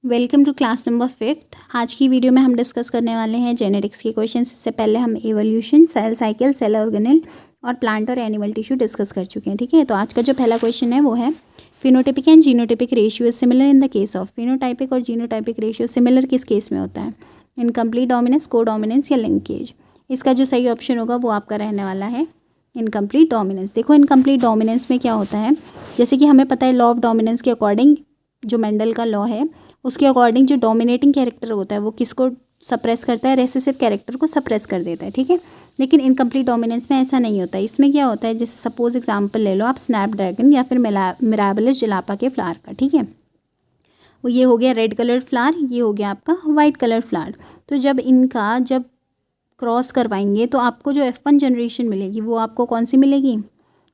Welcome to class number 5th। आज की video में हम डिस्कस करने वाले हैं जेनेटिक्स के क्वेश्चन। इससे पहले हम evolution, cell cycle, cell organelle और प्लांट और एनिमल टिश्यू डिस्कस कर चुके हैं। ठीक है, तो आज का जो पहला क्वेश्चन है वो है phenotypic and genotypic ratio is similar in the case of. Phenotypic और जीनोटाइपिक रेशियो सिमिलर किस केस में होता है? इनकम्प्लीट डोमिनेंस, को डोमिनेंस या लिंकेज। इसका जो सही ऑप्शन होगा वो आपका रहने वाला है इनकम्प्लीट डोमिनेंस। देखो इनकम्प्लीट डोमिनेंस में क्या होता है, जैसे कि हमें पता है लॉ ऑफ डोमिनेंस के अकॉर्डिंग, जो मेंडल का लॉ है उसके अकॉर्डिंग जो डोमिनेटिंग कैरेक्टर होता है वो किसको सप्रेस करता है? रेसेसिव कैरेक्टर को सप्रेस कर देता है। ठीक है, लेकिन इनकम्प्लीट डोमिनेंस में ऐसा नहीं होता है। इसमें क्या होता है, जैसे सपोज एग्जांपल ले लो आप स्नैपड्रैगन या फिर मिराबिलिस जलापा के फ्लावर का। ठीक है, वो ये हो गया रेड कलर फ्लावर, ये हो गया आपका वाइट कलर फ्लावर। तो जब क्रॉस करवाएंगे तो आपको जो F1 जनरेशन मिलेगी वो आपको कौन सी मिलेगी?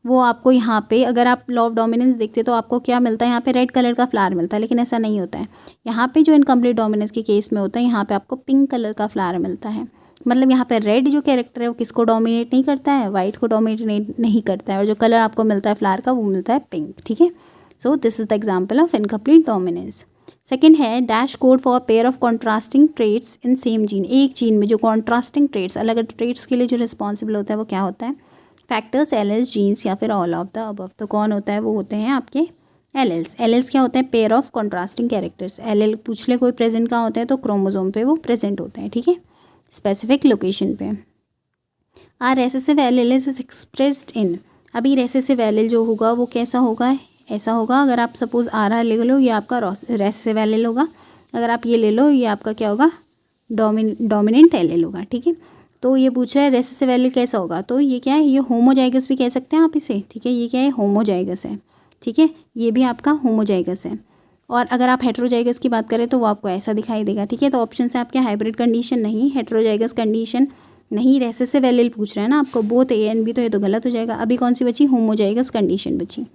वो आपको यहाँ पे, अगर आप लॉ ऑफ डोमिनेंस देखते तो आपको क्या मिलता है? यहाँ पे रेड कलर का फ्लावर मिलता है, लेकिन ऐसा नहीं होता है। यहाँ पे जो इनकम्प्लीट डोमिनेंस के केस में होता है, यहाँ पे आपको पिंक कलर का फ्लावर मिलता है। मतलब यहाँ पे रेड जो कैरेक्टर है वो किसको डोमिनेट नहीं करता है? वाइट को डोमिनेट नहीं करता है, और जो कलर आपको मिलता है फ्लावर का वो मिलता है पिंक। ठीक है, so this is the example of incomplete dominance. Second है dash code for pair of contrasting traits in same gene. एक जीन में जो कॉन्ट्रास्टिंग ट्रेट्स, अलग अलग ट्रेट्स के लिए जो रिस्पॉन्सिबल होता है वो क्या होता है? फैक्टर्स, एलेल्स, जीन्स या फिर ऑल ऑफ द अबव। तो कौन होता है? वो होते हैं आपके एलेल्स। एलेल्स क्या होता है? Pair of contrasting characters. Allele पूछ ले कोई प्रेजेंट कहाँ होता है तो क्रोमोसोम पे वो प्रेजेंट होते हैं। ठीक है, स्पेसिफिक लोकेशन पे। Are recessive allele is expressed in. अभी रेसेसिव एलेल जो होगा वो कैसा होगा? ऐसा होगा, अगर आप सपोज आर ले लो, ये आपका रेसेसिव एलेल होगा। अगर आप ये ले लो, ये आपका क्या होगा? डोमिनेंट एलेल होगा। ठीक है, तो ये पूछ रहा है रेसेसिव एलेल कैसा होगा, तो ये क्या है? ये होमोजाइगस भी कह सकते हैं आप इसे। ठीक है, ये क्या है? होमोजाइगस है। ठीक है, ये भी आपका होमोजाइगस है। और अगर आप हेट्रोजाइगस की बात करें तो वो आपको ऐसा दिखाई देगा। ठीक है, तो ऑप्शन से आपके हाइब्रिड कंडीशन नहीं, हेट्रोजाइगस कंडीशन नहीं, रेसेसिव एलेल पूछ रहा है ना आपको, बोथ ए एंड बी, तो ये तो गलत हो जाएगा। अभी कौन सी बची? होमोजाइगस कंडीशन बची।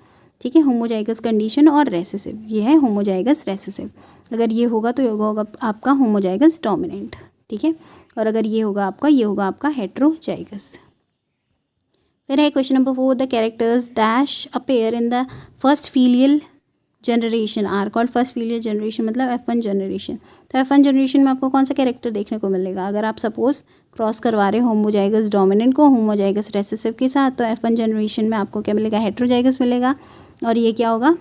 ठीक है, होमोजाइगस कंडीशन और रेसेसिव, ये है होमोजाइगस रेसेसिव। अगर ये होगा तो ये होगा आपका होमोजाइगस डोमिनेंट। ठीक है, और अगर ये होगा आपका, ये होगा आपका हेट्रोजाइगस। फिर है question number 4, the characters dash appear in the first filial generation are called first filial generation, मतलब F1 जनरेशन। तो F1 जनरेशन में आपको कौन सा कैरेक्टर देखने को मिलेगा? अगर आप सपोज क्रॉस करवा रहे हो होमोजाइगस डोमिनेंट को होमोजाइगस रेसेसिव के साथ, तो F1 जनरेशन में आपको क्या मिलेगा? हेट्रोजाइगस मिलेगा। और ये क्या होगा?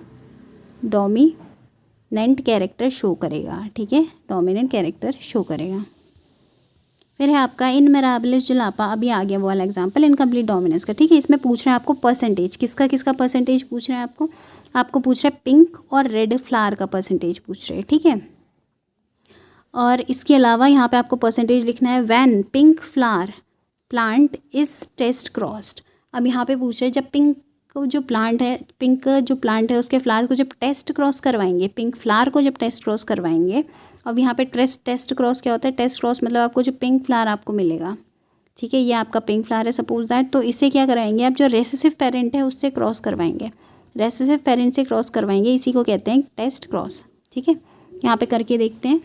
डोमिनेंट कैरेक्टर शो करेगा। ठीक है, डोमिनेंट कैरेक्टर शो करेगा। फिर है आपका इन मिराबिलिस जलापा, अभी आ गया वो वाला एग्जाम्पल इनकम्प्लीट डोमिनेंस का। ठीक है, इसमें पूछ रहे हैं आपको परसेंटेज, किसका किसका परसेंटेज पूछ रहे हैं आपको पूछ रहे हैं पिंक और रेड फ्लावर का परसेंटेज पूछ रहे हैं। ठीक है, और इसके अलावा यहाँ पे आपको परसेंटेज लिखना है when pink flower plant is test crossed. अब यहाँ पे पूछ रहे हैं जब पिंक जो प्लांट है उसके फ्लावर को जब टेस्ट क्रॉस करवाएंगे, पिंक फ्लावर को जब टेस्ट क्रॉस करवाएंगे। अब यहाँ पे टेस्ट क्रॉस क्या होता है? टेस्ट क्रॉस मतलब आपको जो पिंक फ्लावर आपको मिलेगा, ठीक है, ये आपका पिंक फ्लावर है सपोज दैट, तो इसे क्या कराएंगे आप? जो रेसेसिव पेरेंट है उससे क्रॉस करवाएंगे, रेसेसिव पेरेंट से क्रॉस करवाएंगे, इसी को कहते हैं टेस्ट क्रॉस। ठीक है, यहाँ पे करके देखते हैं।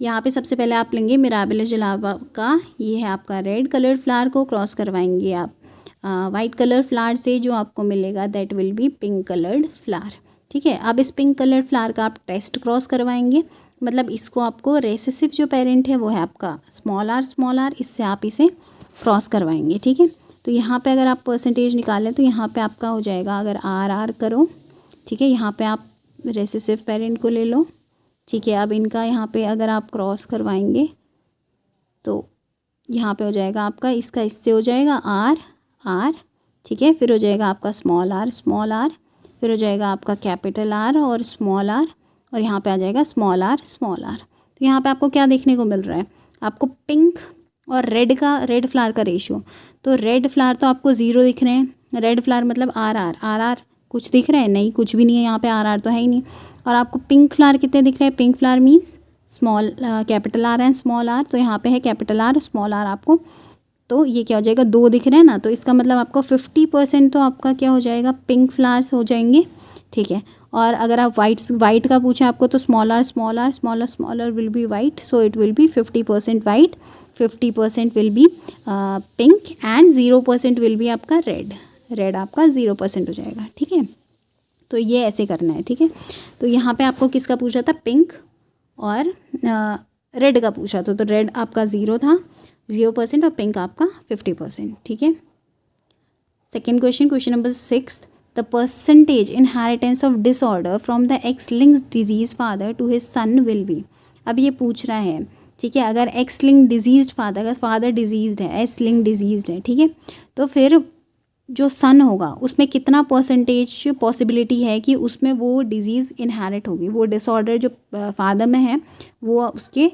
यहाँ पे सबसे पहले आप लेंगे मिराबिलिस जलापा का, ये है आपका रेड कलर फ्लावर को क्रॉस करवाएंगे आप वाइट कलर फ्लावर से, जो आपको मिलेगा that will be pink coloured flower. ठीक है, अब इस पिंक कलर्ड फ्लावर का आप टेस्ट क्रॉस करवाएंगे, मतलब इसको आपको रेसेसिव जो पेरेंट है वो है आपका स्मॉल आर, इससे आप इसे क्रॉस करवाएंगे। ठीक है, तो यहाँ पे अगर आप परसेंटेज निकालें तो यहाँ पे आपका हो जाएगा, अगर आर करो, ठीक है, यहाँ पे आप रेसेसिव पेरेंट को ले लो। ठीक है, अब इनका यहाँ पे अगर आप क्रॉस करवाएंगे तो यहाँ पे हो जाएगा आपका, इसका इससे हो जाएगा आर। ठीक है, फिर हो जाएगा आपका स्मॉल आर, फिर हो जाएगा आपका कैपिटल आर और स्मॉल आर, और यहाँ पे आ जाएगा स्मॉल आर। तो यहाँ पे आपको क्या देखने को मिल रहा है? आपको पिंक और रेड फ्लावर का रेशियो। तो रेड फ्लावर तो आपको 0 दिख रहे हैं, रेड फ्लावर मतलब आर कुछ दिख रहा है? नहीं, कुछ भी नहीं है, यहाँ पे आर तो है ही नहीं। और आपको पिंक फ्लावर कितने दिख रहे हैं? Pink flower means small capital R and small r, तो यहाँ पे है कैपिटल आर स्मॉल आर आपको, तो ये क्या हो जाएगा? 2 दिख रहे हैं ना, तो इसका मतलब आपको 50% तो आपका क्या हो जाएगा? पिंक फ्लावर्स हो जाएंगे। ठीक है, और अगर आप वाइट का पूछे आपको तो small r will be white, so it will be 50% white, 50% will be pink and 0% will be आपका रेड आपका 0% हो जाएगा। ठीक है, तो ये ऐसे करना है, ठीक है। तो यहाँ पे आपको किसका पूछा था, पिंक और रेड का पूछा था। तो रेड आपका 0 था, 0% और पिंक आपका 50%, ठीक है। Second question, question number 6, the percentage inheritance of disorder from the X linked disease father to his son will be. अब ये पूछ रहा है, ठीक है, अगर एक्स लिंक डिजीज फादर, अगर फादर डिजीज्ड है, एक्स लिंक डिजीज्ड है, ठीक है, तो फिर जो सन होगा उसमें कितना परसेंटेज पॉसिबिलिटी है कि उसमें वो डिजीज़ इनहेरिट होगी, वो डिसऑर्डर जो फादर में है वो उसके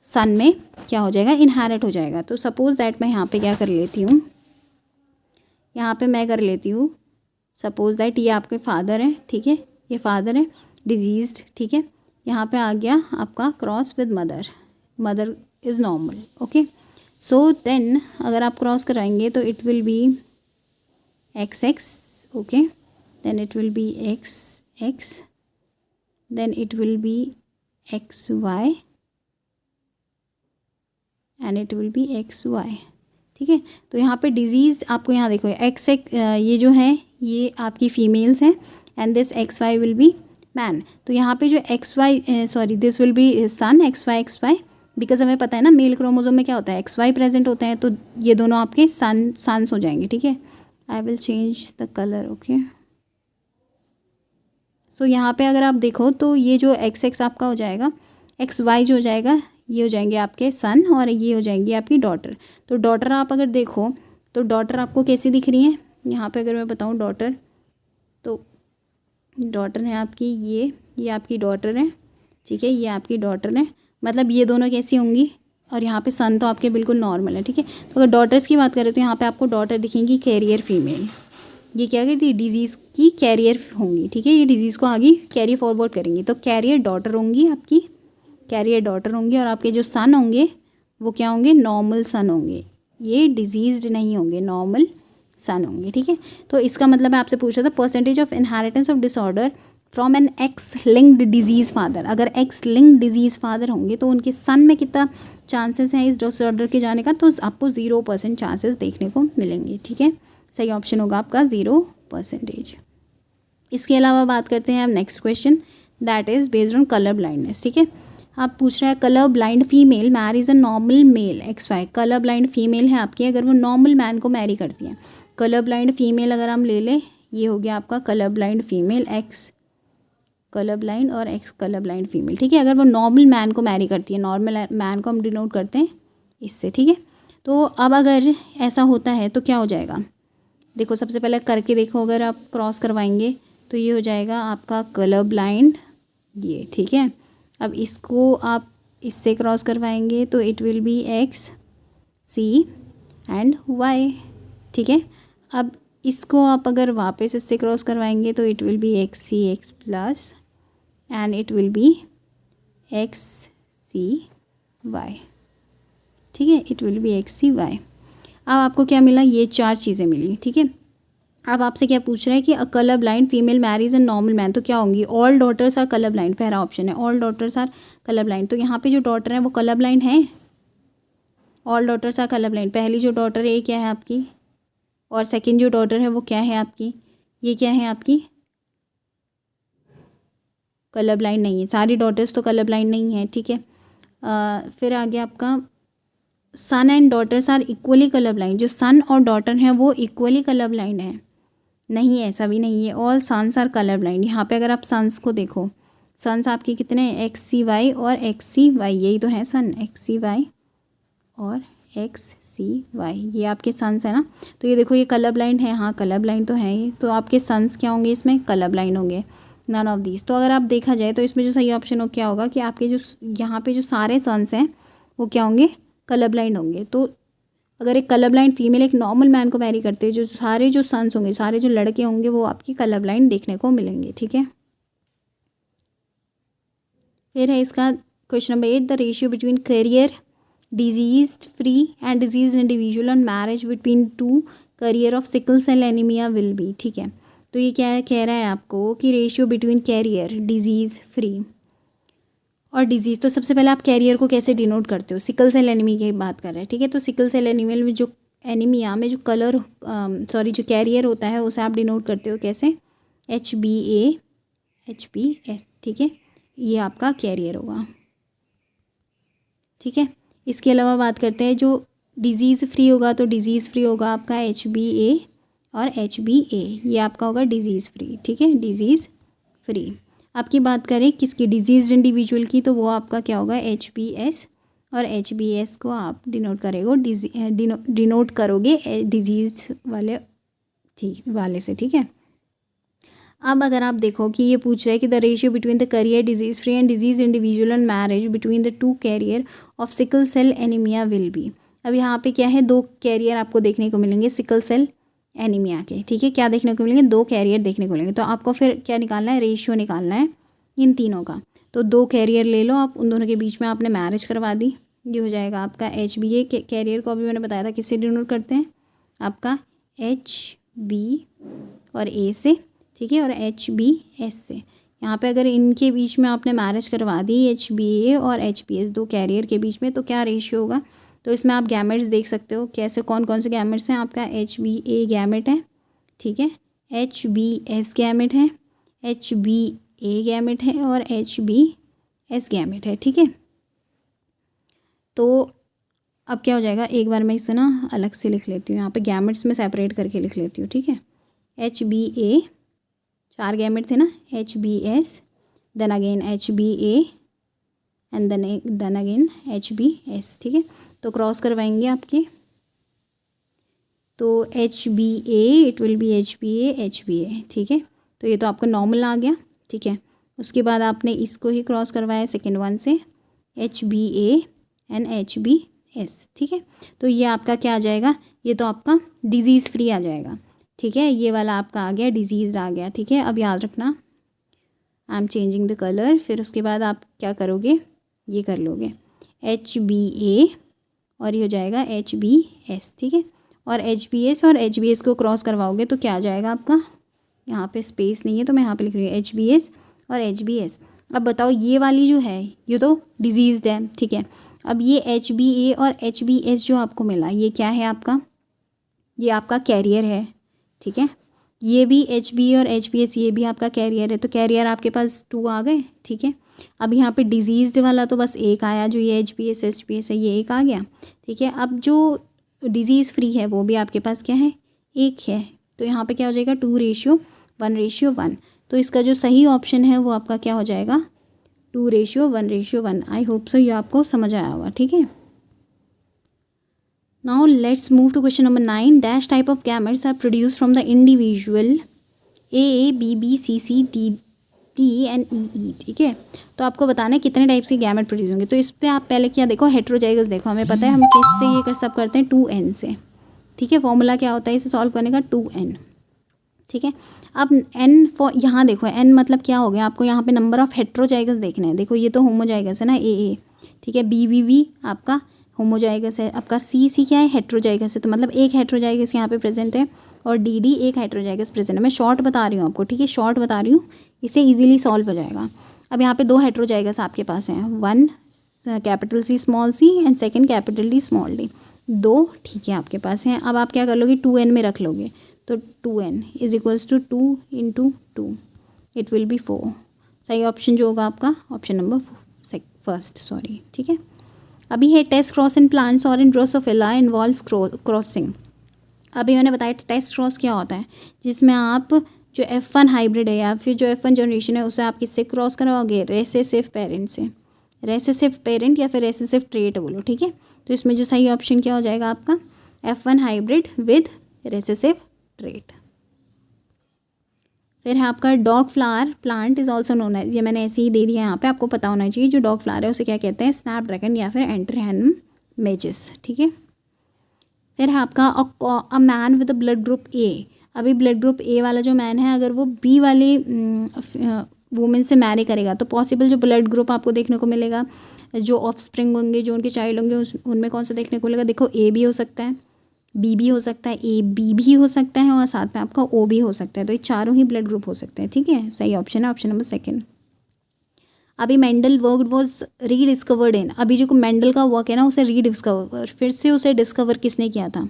सन में क्या हो जाएगा, इनहेरिट हो जाएगा। तो सपोज़ दैट मैं यहाँ पे क्या कर लेती हूँ, यहाँ पे मैं कर लेती हूँ, सपोज़ दैट ये आपके फादर हैं, ठीक है, ये फादर है डिजीज्ड, ठीक है, यहाँ पे आ गया आपका cross with mother, mother is normal, okay. So then अगर आप क्रॉस कराएंगे तो it will be XX, okay, then it will be XX, then it will be XY and it will be XY, ठीक है। तो यहाँ पे डिजीज़ आपको यहाँ देखो XX ये जो है ये आपकी फीमेल्स हैं and this XY will be man. तो यहाँ पे जो XY sorry this will be son XY because हमें पता है ना मेल क्रोमोसोम में क्या होता है, XY प्रेजेंट होते हैं, तो ये दोनों आपके सन्स हो जाएंगे, ठीक है। I will change the color, okay। सो यहाँ पे अगर आप देखो तो ये जो XX आपका हो जाएगा, XY जो हो जाएगा ये हो जाएंगे आपके सन और ये हो जाएंगी आपकी डॉटर। तो डॉटर आप अगर देखो तो डॉटर आपको कैसी दिख रही है, यहाँ पे अगर मैं बताऊँ डॉटर, तो डॉटर है आपकी ये आपकी डॉटर है, ठीक है, ये आपकी डॉटर है, मतलब ये दोनों कैसी होंगी, और यहाँ पे सन तो आपके बिल्कुल नॉर्मल है, ठीक है। तो अगर डॉटर्स की बात करें तो यहाँ पे आपको डॉटर दिखेंगी कैरियर फीमेल, ये क्या कहती है, डिजीज़ की कैरियर होंगी, ठीक है, ये डिजीज़ को आगे कैरी फॉरवर्ड करेंगी, तो कैरियर डॉटर होंगी आपकी, कैरियर डॉटर होंगी, और आपके जो सन होंगे वो क्या होंगे, नॉर्मल सन होंगे, ये डिजीज्ड नहीं होंगे, नॉर्मल सन होंगे, ठीक है। तो इसका मतलब मैं आपसे पूछ रहा था percentage of inheritance of disorder from an X linked disease father, अगर एक्स लिंक्ड डिजीज़ फादर होंगे तो उनके सन में कितना चांसेस हैं इस डिसऑर्डर के जाने का, तो आपको 0% चांसेस देखने को मिलेंगे, ठीक है। सही ऑप्शन होगा आपका 0%। इसके अलावा बात करते हैं अब next question, that is based on colour blindness, ठीक है। आप पूछ रहे हैं colour blind female marries a normal male XY, colour blind female है आपकी, अगर वो नॉर्मल मैन को मैरी करती है, कलर ब्लाइंड फीमेल अगर हम ले लें, ये हो गया आपका colour blind female X colour blind और X कलर ब्लाइंड फीमेल, ठीक है, अगर वो नॉर्मल मैन को मैरी करती है, नॉर्मल मैन को हम डिनोट करते हैं इससे, ठीक है। तो अब अगर ऐसा होता है तो क्या हो जाएगा, देखो सबसे पहले करके देखो, अगर आप क्रॉस करवाएंगे तो ये हो जाएगा आपका कलर ब्लाइंड ये, ठीक है। अब इसको आप इससे क्रॉस करवाएंगे तो it will B XC and Y, ठीक है। अब इसको आप अगर वापस इससे क्रॉस करवाएंगे तो it will B XC X plus and it will B XC Y, ठीक है, it will B XC Y। अब आपको क्या मिला, ये 4 चीज़ें मिली, ठीक है। अब आपसे क्या पूछ रहा है कि a colour blind female marries and normal man, तो क्या होंगी, all daughters are colour blind, पहला ऑप्शन है all daughters are colour blind. तो यहाँ पे जो डॉटर है वो कलर ब्लाइंड है, all daughters are colour blind, पहली जो डॉटर है ये क्या है आपकी, और सेकंड जो डॉटर है वो क्या है आपकी, ये क्या है आपकी, कलर ब्लाइंड नहीं है, सारी डॉटर्स तो कलर ब्लाइंड नहीं है, ठीक है। फिर आगे आपका son and daughters are equally colour blind, जो सन और डॉटर हैं वो इक्वली कलर ब्लाइंड है, नहीं ऐसा भी नहीं है, all sons are colour blind. यहाँ पे अगर आप सन्स को देखो, सन्स आपके कितने हैं, XCY और XCY, यही तो है सन, XCY और XCY, ये आपके सन्स है ना। तो ये देखो ये कलर ब्लाइंड है, हाँ कलर ब्लाइंड तो है ये, तो आपके सन्स क्या होंगे, इसमें कलर ब्लाइंड होंगे, नन ऑफ दीज। तो अगर आप देखा जाए तो इसमें जो सही ऑप्शन हो क्या होगा कि आपके जो यहाँ पे जो सारे सन्स हैं वो क्या होंगे, कलर ब्लाइंड होंगे। तो अगर एक कलर ब्लाइंड फीमेल एक नॉर्मल मैन को मैरी करते हैं, जो सारे जो सन्स होंगे, सारे जो लड़के होंगे वो आपकी कलर ब्लाइंड देखने को मिलेंगे, ठीक है। फिर है इसका question number 8, the ratio between carrier disease free and disease individual on marriage between 2 carrier of sickle cell anaemia will be, ठीक है। तो ये क्या कह रहा है आपको कि ratio between carrier disease free और डिजीज़, तो सबसे पहले आप कैरियर को कैसे डिनोट करते हो, सिकल सेल एनीमिया की बात कर रहे हैं, ठीक है। तो सिकल सेल एनीमिया में जो एनीमिया में जो जो कैरियर होता है उसे आप डिनोट करते हो कैसे, HbA, ठीक है, ये आपका कैरियर होगा, ठीक है। इसके अलावा बात करते हैं जो डिज़ीज़ फ्री होगा, तो डिज़ीज़ फ्री होगा आपका HbA और HbA, ये आपका होगा डिज़ीज़ फ्री, ठीक है, डिज़ीज़ फ्री। आपकी बात करें किसकी, डिजीज़ इंडिविजुअल की, तो वो आपका क्या होगा HbS, और HbS को आप डिनोट करोगे डिजीज़ वाले से, ठीक है। अब अगर आप देखो कि ये पूछ रहा है कि the ratio between the carrier disease free and disease individual and marriage between the two carrier of sickle cell anaemia will be. अब यहाँ पे क्या है, दो कैरियर आपको देखने को मिलेंगे सिकल सेल एनीमिया के, ठीक है, क्या देखने को मिलेंगे, दो कैरियर देखने को मिलेंगे। तो आपको फिर क्या निकालना है, रेशियो निकालना है इन तीनों का। तो दो कैरियर ले लो आप, उन दोनों के बीच में आपने मैरिज करवा दी, ये हो जाएगा आपका HbA कैरियर को अभी मैंने बताया था किससे डिनोट करते हैं, आपका HB और A से, ठीक है, और HbS से। यहाँ पे अगर इनके बीच में आपने मैरिज करवा दी HbA और HbS दो कैरियर के बीच में, तो क्या रेशियो होगा, तो इसमें आप गैमेट्स देख सकते हो कैसे, कौन कौन से गैमेट्स हैं, आपका HbA गैमेट है, ठीक है, HbS गैमेट है, HbA गैमेट है और HbS गैमेट है, ठीक है। तो अब क्या हो जाएगा, एक बार मैं इसे ना अलग से लिख लेती हूँ, यहाँ पे गैमेट्स में सेपरेट करके लिख लेती हूँ, ठीक है। HbA 4 गैमेट थे ना, HbS, then again HbA and then again HbS, ठीक है। तो क्रॉस करवाएंगे आपके, तो HbA it will be HbA, ठीक है। तो ये तो आपका नॉर्मल आ गया, ठीक है। उसके बाद आपने इसको ही क्रॉस करवाया सेकेंड वन से, HbA एंड HbS, ठीक है। तो ये आपका क्या आ जाएगा, ये तो आपका डिजीज़ फ्री आ जाएगा, ठीक है, ये वाला आपका आ गया डिजीज़ आ गया, ठीक है। अब याद रखना I am changing the colour, फिर उसके बाद आप क्या करोगे, ये कर लोगे HbA और ये हो जाएगा HbS, ठीक है। और HbS और HbS को क्रॉस करवाओगे तो क्या आ जाएगा आपका, यहाँ पे स्पेस नहीं है तो मैं यहाँ पे लिख रही हूँ HbS और HbS। अब बताओ ये वाली जो है ये तो डिजीज़ है, ठीक है। अब ये HbA और HbS जो आपको मिला ये क्या है आपका, ये आपका कैरियर है, ठीक है। ये भी HbA और HbS ये भी आपका कैरियर है, तो कैरियर आपके पास 2 आ गए, ठीक है। अब यहाँ पे डिजीज़्ड वाला तो बस एक आया, जो ये HbS है ये एक आ गया, ठीक है। अब जो डिजीज़ फ्री है वो भी आपके पास क्या है, एक है, तो यहाँ पे क्या हो जाएगा 2:1:1। तो इसका जो सही ऑप्शन है वो आपका क्या हो जाएगा 2:1:1। आई होप सो ये आपको समझ आया होगा, ठीक है। Now let's move to question number 9. Dash type of gametes are produced from the individual A, B, B, C, C, D, T and E, E, ठीक है। तो आपको बताना है कितने टाइप्स के गैमेट प्रोड्यूस होंगे। तो इस पे आप पहले क्या देखो, हेट्रोजाइगस देखो, हमें पता है हम किससे ये सब करते हैं 2n से, ठीक है। फॉर्मूला क्या होता है इसे सॉल्व करने का 2n, ठीक है। अब n फॉर यहाँ देखो n मतलब क्या हो गया, आपको यहाँ पे नंबर ऑफ हेट्रोजाइगस देखने हैं। देखो ये तो होमोजाइगस है ना A, ठीक है, B आपका होमोजाइगस है, आपका C क्या है हेट्रोजाइगस है, तो मतलब एक हेट्रोजाइगस यहाँ पे प्रेजेंट है और D एक हेट्रोजाइगस प्रेजेंट है। मैं शॉर्ट बता रही हूँ आपको, ठीक है, शॉर्ट बता रही हूँ, इसे इजीली सॉल्व हो जाएगा। अब यहाँ पे 2 हेट्रोजाइगस आपके पास हैं, 1 capital C small c and second capital D small d, 2, ठीक है, आपके पास हैं। अब आप क्या कर लोगे 2n में रख लोगे, तो 2n is equals to 2 × 2, it will be 4। सही ऑप्शन जो होगा आपका ऑप्शन नंबर फर्स्ट, सॉरी, ठीक है। अभी है टेस्ट क्रॉस इन प्लांट्स और इन ड्रोसोफिला इन्वॉल्व क्रॉसिंग। अभी मैंने बताया टेस्ट क्रॉस क्या होता है, जिसमें आप जो F1 हाइब्रिड है या फिर जो F1 जनरेशन है उसे आप किससे क्रॉस करवाओगे, रेसेसिव पेरेंट से, रेसेसिव पेरेंट या फिर रेसेसिव ट्रेट बोलो, ठीक है। तो इसमें जो सही ऑप्शन क्या हो जाएगा आपका F1 hybrid with recessive trait. फिर है आपका dog flower plant is also known as, ये मैंने ऐसे ही दे दिया यहाँ पे, आपको पता होना चाहिए। जो डॉग फ्लावर है उसे क्या कहते हैं, स्नैपड्रैगन या फिर एंटरहैनम मेजिस, ठीक है। फिर है आपका a man with blood group A। अभी ब्लड ग्रुप A वाला जो मैन है अगर वो B वाले वुमेन से मैरी करेगा तो पॉसिबल जो ब्लड ग्रुप आपको देखने को मिलेगा, जो ऑफ स्प्रिंग होंगे, जो उनके चाइल्ड होंगे, उनमें कौन सा देखने को मिलेगा, देखो A भी हो सकता है, B भी हो सकता है, AB भी हो सकता है और साथ में आपका O भी हो सकता है। तो ये चारों ही ब्लड ग्रुप हो सकते हैं, ठीक है। सही ऑप्शन है ऑप्शन नंबर सेकंड। अभी मेंडल वर्क वॉज रीडिस्कवर्ड इन, अभी जो मेंडल का वर्क है ना उसे रीडिस्कवर, फिर से उसे डिस्कवर किसने किया था,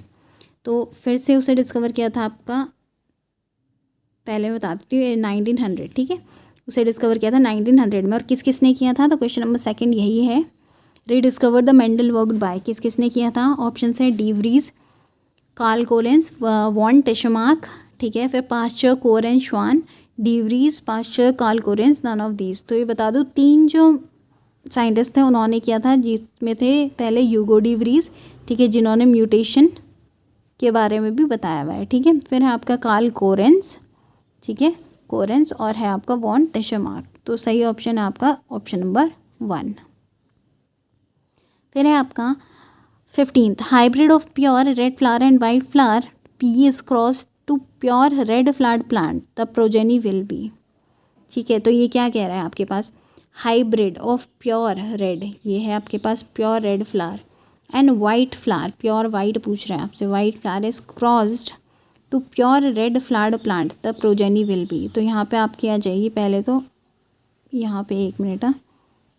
तो फिर से उसे डिस्कवर किया था आपका पहले मैं बताती हूँ 1900, ठीक है, उसे डिस्कवर किया था 1900 में। और किस किस ने किया था, तो क्वेश्चन नंबर सेकंड यही है। Rediscover the Mendel worked by, किस किस ने किया था, ऑप्शन है de Vries, Carl Correns, von Tschermak, ठीक है, फिर पास्चर, कोर and Schwann, de Vries, Pasteur, Carl Correns, none of these. तो ये बता दूँ 3 जो साइंटिस्ट थे उन्होंने किया था, जिसमें थे पहले ह्यूगो डी व्रीज, ठीक है, जिन्होंने म्यूटेशन के बारे में भी बताया हुआ है, ठीक है, फिर है आपका कार्ल कोरेंस, ठीक है, कोरेंस, और है आपका वॉन टेशमार्क। तो सही ऑप्शन है आपका ऑप्शन नंबर 1। फिर है आपका 15th, hybrid of pure red flower and white flower pea is cross to pure red flowered plant, the progeny will be, ठीक है। तो ये क्या कह रहा है आपके पास, हाइब्रिड ऑफ प्योर रेड, ये है आपके पास pure red flower, and white flower, pure white पूछ रहा है आपसे, white flower is crossed to pure red flowered plant, the progeny will be. तो यहाँ पे आपकी आ जाएगी, पहले तो यहाँ पे 1 मिनट,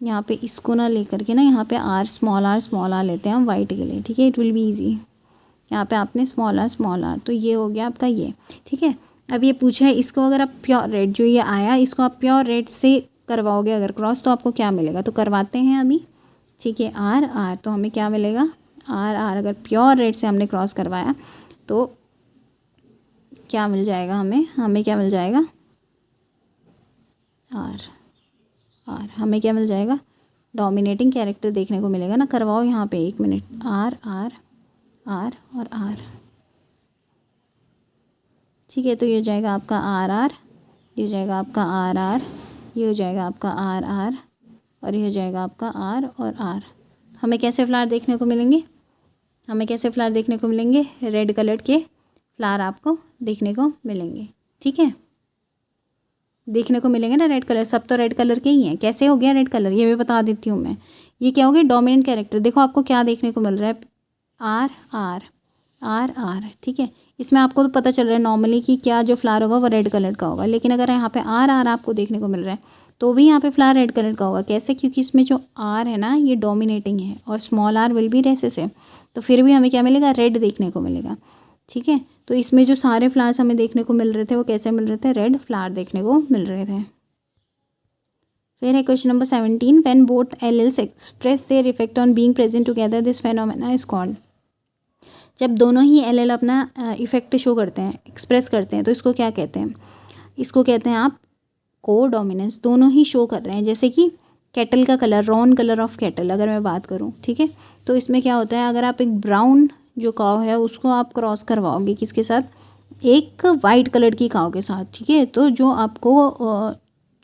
यहाँ पे इसको ना लेकर के ना यहाँ पे आर स्मॉल आर लेते हैं हम वाइट के लिए, ठीक है, इट विल बी ईजी। यहाँ पे आपने स्मॉल आर, तो ये हो गया आपका ये, ठीक है। अब ये पूछा है इसको अगर आप प्योर रेड, जो ये आया इसको आप प्योर रेड से करवाओगे अगर क्रॉस, तो आपको क्या मिलेगा, तो करवाते हैं अभी, ठीक है, आर, तो हमें क्या मिलेगा, आर, अगर प्योर रेड से हमने क्रॉस करवाया तो क्या मिल जाएगा, हमें क्या मिल जाएगा, आर, हमें क्या मिल जाएगा, डोमिनेटिंग कैरेक्टर देखने को मिलेगा ना। करवाओ यहाँ पे 1 मिनट, आर और आर, ठीक है। तो ये हो जाएगा आपका आर, ये हो जाएगा आपका आर, ये हो जाएगा आपका आर, और ये हो जाएगा आपका आर और आर। हमें कैसे फ्लावर देखने को मिलेंगे, रेड कलर के फ्लावर आपको देखने को मिलेंगे, ठीक है, देखने को मिलेंगे ना रेड कलर, सब तो रेड कलर के ही हैं। कैसे हो गया रेड कलर, ये भी बता देती हूँ मैं। ये क्या हो गया, डोमिनेंट कैरेक्टर। देखो आपको क्या देखने को मिल रहा है, आर, ठीक है। इसमें आपको तो पता चल रहा है नॉर्मली कि क्या जो फ्लावर होगा वो रेड कलर का होगा, लेकिन अगर यहाँ पे आर आपको देखने को मिल रहा है तो भी यहाँ पे फ्लावर रेड कलर का होगा। कैसे, क्योंकि इसमें जो आर है ना ये डोमिनेटिंग है और small r will be recessive, तो फिर भी हमें क्या मिलेगा, रेड देखने को मिलेगा, ठीक है। तो इसमें जो सारे फ्लावर्स हमें देखने को मिल रहे थे वो कैसे मिल रहे थे, रेड फ्लावर देखने को मिल रहे थे। फिर है question number 17, when both alleles express their effect on being present together this phenomena is called. जब दोनों ही एलील अपना इफेक्ट शो करते हैं, एक्सप्रेस करते हैं, तो इसको क्या कहते हैं, इसको कहते हैं आप को डोमिनेंस। दोनों ही शो कर रहे हैं, जैसे कि कैटल का colour, Ron colour of cattle अगर मैं बात करूं, ठीक है, तो इसमें क्या होता है, अगर आप एक ब्राउन जो काव है उसको आप क्रॉस करवाओगे किसके साथ, एक वाइट कलर की काव के साथ, ठीक है, तो जो आपको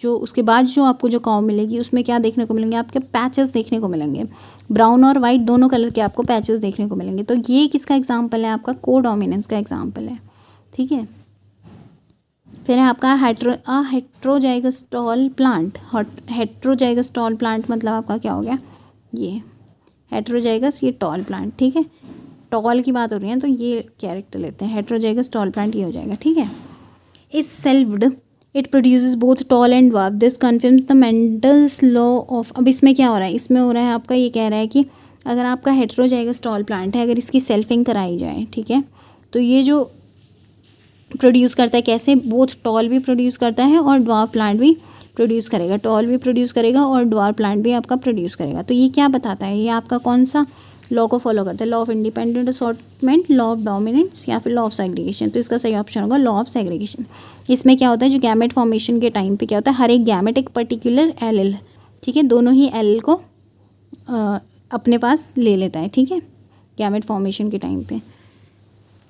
जो उसके बाद जो आपको जो काव मिलेगी उसमें क्या देखने को मिलेंगे, आपके पैचेस देखने को मिलेंगे, ब्राउन और वाइट दोनों कलर के आपको पैचेस देखने को मिलेंगे। तो ये किसका एग्जाम्पल है, आपका को डोमिनेंस का एग्जाम्पल है, ठीक है। फिर है आपका heterozygous tall plant. Heterozygous tall plant मतलब आपका क्या हो गया, ये हेट्रोजाइगस, ये टॉल प्लांट, ठीक है, टॉल की बात हो रही है तो ये कैरेक्टर लेते हैं, हेट्रोजाइगस टॉल प्लांट ये हो जाएगा, ठीक है। Is selfed, it produces both tall and dwarf, this confirms the Mendel's law of. अब इसमें क्या हो रहा है, इसमें हो रहा है आपका, ये कह रहा है कि अगर आपका हेट्रोजाइगस टॉल प्लांट है, अगर इसकी सेल्फिंग कराई जाए, ठीक है, तो ये जो प्रोड्यूस करता है, कैसे, बोथ टॉल भी प्रोड्यूस करता है और ड्वार्फ प्लांट भी प्रोड्यूस करेगा, टॉल भी प्रोड्यूस करेगा और ड्वार्फ प्लांट भी आपका प्रोड्यूस करेगा। तो ये क्या बताता है, ये आपका कौन सा लॉ को फॉलो करता है, law of independent assortment, law of dominance, या फिर लॉ ऑफ सेग्रीगेशन। तो इसका सही ऑप्शन होगा लॉ ऑफ सेग्रीगेशन। इसमें क्या होता है, जो गैमेट फॉर्मेशन के टाइम पे क्या होता है, हर एक गैमेट एक पर्टिकुलर एलील, ठीक है, दोनों ही एलील को अपने पास ले लेता है, ठीक है, गैमेट फॉर्मेशन के टाइम पे।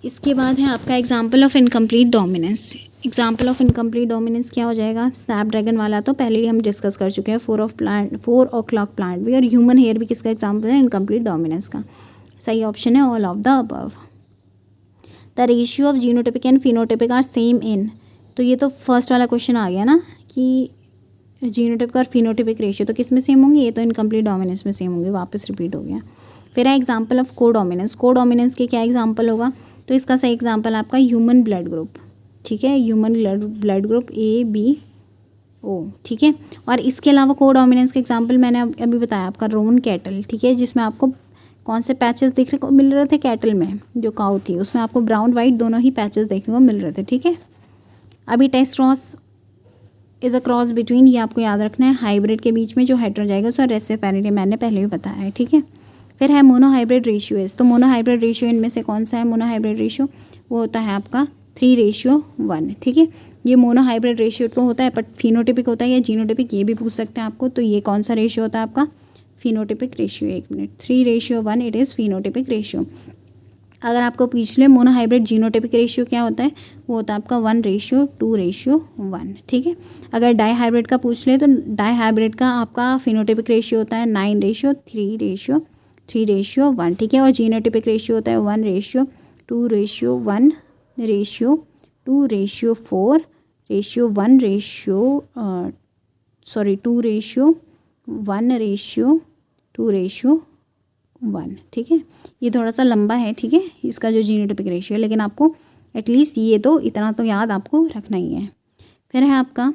इसके बाद है आपका example of incomplete dominance. Example of incomplete dominance क्या हो जाएगा, स्नैपड्रैगन वाला तो पहले ही हम डिस्कस कर चुके हैं, 4 o'clock प्लांट भी, और ह्यूमन हेयर भी किसका एग्जाम्पल है, इनकम्प्लीट डोमिनेंस का। सही ऑप्शन है all of the above. The ratio of genotypic and phenotypic are same in. तो ये तो फर्स्ट वाला क्वेश्चन आ गया ना कि जीनोटिपिक और फिनोटिपिक रेशियो तो किस में सेम होंगे, ये तो इनकम्प्लीट डोमिनेंस में सेम होंगे, वापस रिपीट हो गया। फिर है एग्जाम्पल ऑफ को डोमिनेंस। को डोमिनेंस के क्या एग्जाम्पल होगा, तो इसका सही एग्जाम्पल आपका ह्यूमन ब्लड ग्रुप, ठीक है, ह्यूमन ब्लड ग्रुप ABO, ठीक है। और इसके अलावा को डोमिनेंस के एग्जाम्पल मैंने अभी बताया आपका रोन कैटल, ठीक है, जिसमें आपको कौन से पैचेस देखने को मिल रहे थे, कैटल में जो काऊ थी उसमें आपको ब्राउन वाइट दोनों ही पैचेस देखने को मिल रहे थे, ठीक है। अभी test cross is a cross between, ये आपको याद रखना है, हाइब्रिड के बीच में जो हेटेरोजाइगस और रेसिसिव पैरिटी, मैंने पहले भी बताया है, ठीक है। फिर है मोनोहाइब्रिड रेशियो। तो मोनोहाइब्रिड रेशियो इनमें से कौन सा है? मोनोहाइब्रिड रेशियो वो होता है आपका 3:1, ठीक है। ये मोनोहाइब्रिड रेशियो तो होता है, बट फिनोटिपिक होता है या जीनोटिपिक, ये भी पूछ सकते हैं आपको। तो ये कौन सा रेशियो होता है आपका? Phenotypic ratio. 1 minute, 3:1 it is phenotypic ratio. अगर आपको पूछ ले मोनोहाइब्रिड जीनोटिपिक रेशियो क्या होता है, वो होता है आपका 1:2:1, ठीक है। अगर डाई हाइब्रिड का पूछ ले तो डाई हाइब्रिड का आपका फिनोटिपिक रेशियो होता है 9:3:1, ठीक है। और जीनोटिपिक रेशियो होता है 1:2:1, (2:4), 2:1:1, ठीक है। ये थोड़ा सा लंबा है, ठीक है, इसका जो जीनोटिपिक रेशियो है, लेकिन आपको एटलीस्ट ये तो इतना तो याद आपको रखना ही है। फिर है आपका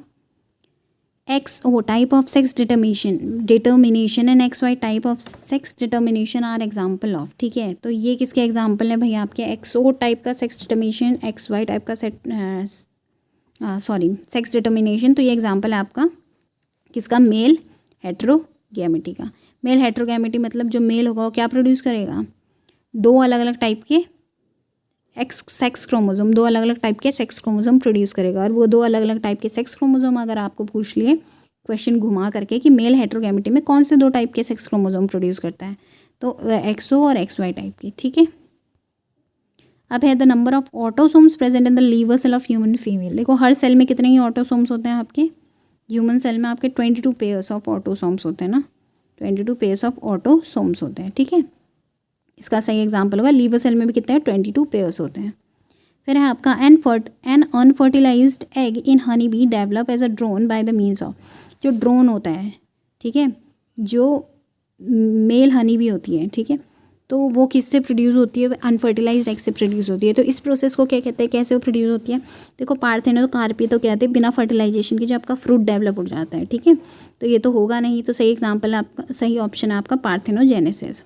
XO type of sex determination and XY type of sex determination are example of, ठीक है। तो ये किसके एग्जाम्पल हैं भैया? आपके XO टाइप का सेक्स डिटर्मिनेशन, XY टाइप का सेक्स डिटर्मिनेशन। तो ये एग्जाम्पल है आपका किसका? मेल हेट्रोगैमेटी का। मेल हेट्रोगैमेटी मतलब जो मेल होगा वो क्या प्रोड्यूस करेगा? दो अलग अलग टाइप के सेक्स क्रोमोसोम, दो अलग अलग टाइप के सेक्स क्रोमोसोम प्रोड्यूस करेगा। और वो दो अलग अलग टाइप के सेक्स क्रोमोसोम अगर आपको पूछ लिए क्वेश्चन घुमा करके कि मेल हेट्रोगैमेटी में कौन से दो टाइप के सेक्स क्रोमोसोम प्रोड्यूस करता है, तो XO और XY टाइप के, ठीक है। अब है the number of autosomes present in the liver cell of human female. देखो हर सेल में कितने ही ऑटोसोम्स होते हैं आपके? ह्यूमन सेल में आपके 22 पेयर्स ऑफ ऑटोसोम्स होते हैं ना, 22 पेयर्स ऑफ ऑटोसोम्स होते हैं, ठीक है। इसका सही एग्जाम्पल होगा लीवर सेल में भी कितने हैं? 22 पेयर्स होते हैं। फिर है आपका an unfertilised egg in honey bee develop as a drone by the means of, जो ड्रोन होता है, ठीक है, जो मेल हनी बी होती है, ठीक है, तो वो किससे प्रोड्यूस होती है? अनफर्टिलाइज्ड एग से प्रोड्यूस होती है। तो इस प्रोसेस को क्या कहते हैं, कैसे वो प्रोड्यूस होती है? देखो पार्थेनो तो कार्पी तो कहते हैं बिना फर्टिलाइजेशन के जो आपका फ्रूट डेवलप हो जाता है, ठीक है। तो ये तो होगा नहीं, तो सही एग्जाम्पल है आपका, सही ऑप्शन है आपका पार्थेनोजेनेसिस।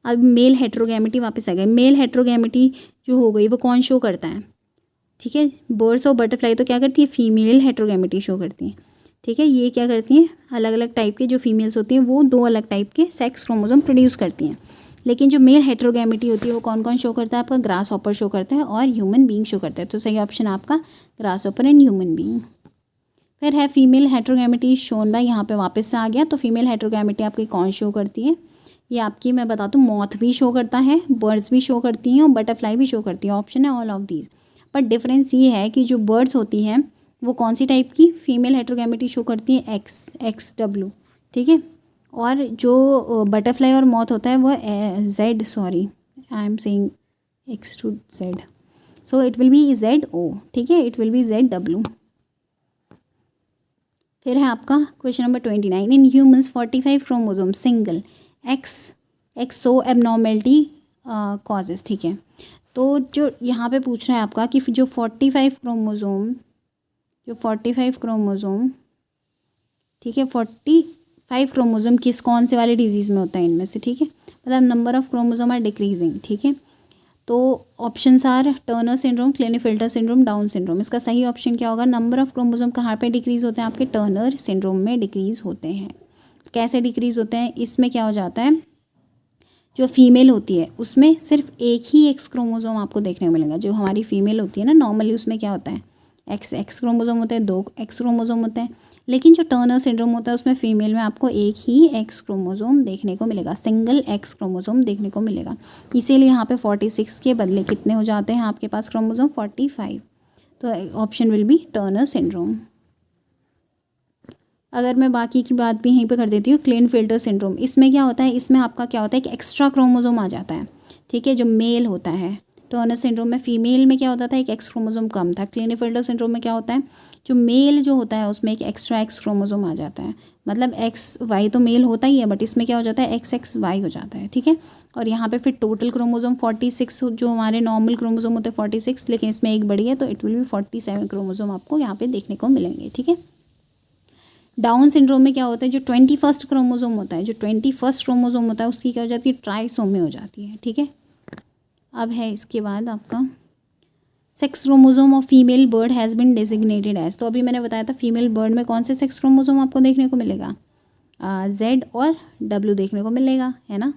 अब मेल हेट्रोगैमेटी वापस आ गए। मेल हेट्रोगैमेटी जो हो गई वो कौन शो करता है? ठीक है, बर्ड्स और बटरफ्लाई तो क्या करती है? फीमेल हेट्रोगैमेटी शो करती हैं, ठीक है। ये क्या करती हैं? अलग अलग टाइप के जो फीमेल्स होती हैं वो दो अलग टाइप के सेक्स क्रोमोसोम प्रोड्यूस करती हैं। लेकिन जो मेल हेट्रोगैमेटी होती है वो कौन कौन शो करता है? आपका ग्रास हॉपर शो करता है और ह्यूमन बीइंग शो करता है। तो सही ऑप्शन आपका grass hopper and human being. फिर है फीमेल हेट्रोगैमेटी शोन बाय, यहाँ पे वापस से आ गया। तो फीमेल हेट्रोगैमेटी आपकी कौन शो करती है? ये आपकी मैं बता दूँ, मॉथ भी शो करता है, बर्ड्स भी शो करती हैं और बटरफ्लाई भी शो करती है। ऑप्शन है ऑल ऑफ दीज। पर डिफरेंस ये है कि जो बर्ड्स होती हैं वो कौन सी टाइप की फीमेल हेट्रोगैमेटी शो करती है? XW, ठीक है। और जो बटरफ्लाई और मॉथ होता है वो I am saying X to Z, so it will B ZO, ठीक है, इट विल बी ZW। फिर है आपका question number 29। In humans 45 chromosome single XO abnormality causes, ठीक है। तो जो यहाँ पे पूछ रहा है आपका कि जो 45 क्रोमोसोम, ठीक है, 45 क्रोमोसोम कौन से वाले डिजीज़ में होता है इनमें से, ठीक है। मतलब number of chromosome are decreasing, ठीक है। तो options are Turner syndrome, Klinefelter syndrome, Down syndrome. इसका सही ऑप्शन क्या होगा? नंबर ऑफ क्रोमोसोम कहाँ पे डिक्रीज़ होते हैं? आपके टर्नर सिंड्रोम में डिक्रीज़ होते हैं। कैसे डिक्रीज़ होते हैं? इसमें क्या हो जाता है, जो फीमेल होती है उसमें सिर्फ एक ही एक्स क्रोमोसोम आपको देखने को मिलेगा। जो हमारी फीमेल होती है ना नॉर्मली, उसमें क्या होता है? एक्स क्रोमोसोम होते हैं, 2 एक्स क्रोमोसोम होते हैं। लेकिन जो टर्नर सिंड्रोम होता है उसमें फीमेल में आपको एक ही एक्स क्रोमोसोम देखने को मिलेगा, सिंगल एक्स क्रोमोसोम देखने को मिलेगा। इसीलिए यहाँ पे 46 के बदले कितने हो जाते हैं आपके पास क्रोमोसोम? 45। तो option will be Turner syndrome. अगर मैं बाकी की बात भी यहीं पे कर देती हूँ, क्लेनफेल्टर सिंड्रोम, इसमें क्या होता है? इसमें आपका क्या होता है कि एक्स्ट्रा क्रोमोसोम आ जाता है, ठीक है, जो मेल होता है। टर्नर सिंड्रोम में फीमेल में क्या होता था? एक एक्स क्रोमोसोम कम था। क्लेनफेल्टर सिंड्रोम में क्या होता है? जो मेल जो होता है उसमें एक एक्स्ट्रा एक्स क्रोमोसोम आ जाता है। मतलब XY तो मेल होता ही है, बट इसमें क्या हो जाता है? XXY हो जाता है, ठीक है। और यहाँ पे फिर टोटल क्रोमोसोम 46, जो हमारे नॉर्मल क्रोमोसोम होते हैं 46, लेकिन इसमें एक बड़ी है तो इट विल बी 47 क्रोमोसोम आपको यहाँ पे देखने को मिलेंगे, ठीक है। डाउन सिंड्रोम में क्या होता है? जो 21 क्रोमोसोम होता है, जो 21 क्रोमोसोम होता है उसकी क्या हो जाती है? ट्राइसोमी हो जाती है, ठीक है। अब है इसके बाद आपका sex chromosome of female bird has been designated as, तो अभी मैंने बताया था फीमेल बर्ड में कौन से सेक्स क्रोमोसोम आपको देखने को मिलेगा, जेड और डब्ल्यू देखने को मिलेगा, है ना।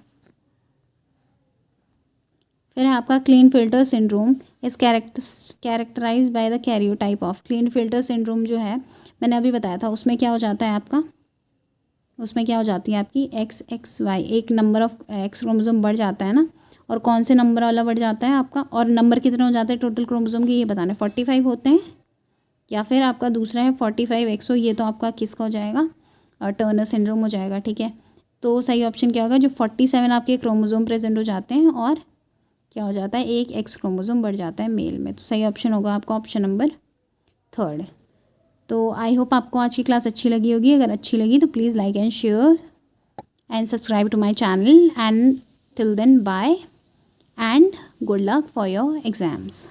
फिर है आपका Klinefelter syndrome is characterise by the karyotype of, Klinefelter syndrome जो है मैंने अभी बताया था, उसमें क्या हो जाता है आपका, उसमें क्या हो जाती है आपकी XXY, एक नंबर ऑफ एक्स क्रोमोसोम बढ़ जाता है ना, और कौन से नंबर वाला बढ़ जाता है आपका, और नंबर कितने हो जाते हैं टोटल क्रोमोसोम के ये बताना है, 45 होते हैं, या फिर आपका दूसरा है 45XO, ये तो आपका किसका हो जाएगा, टर्नर सिंड्रोम हो जाएगा, ठीक है। तो सही ऑप्शन क्या होगा, जो 47 आपके क्रोमोसोम प्रेजेंट हो जाते हैं और क्या हो जाता है, एक एक्स क्रोमोसोम बढ़ जाता है मेल में, तो सही ऑप्शन होगा आपका ऑप्शन नंबर 3। तो आई होप आपको आज की क्लास अच्छी लगी होगी, अगर अच्छी लगी तो please like and share and subscribe to my channel, and till then bye and good luck for your exams.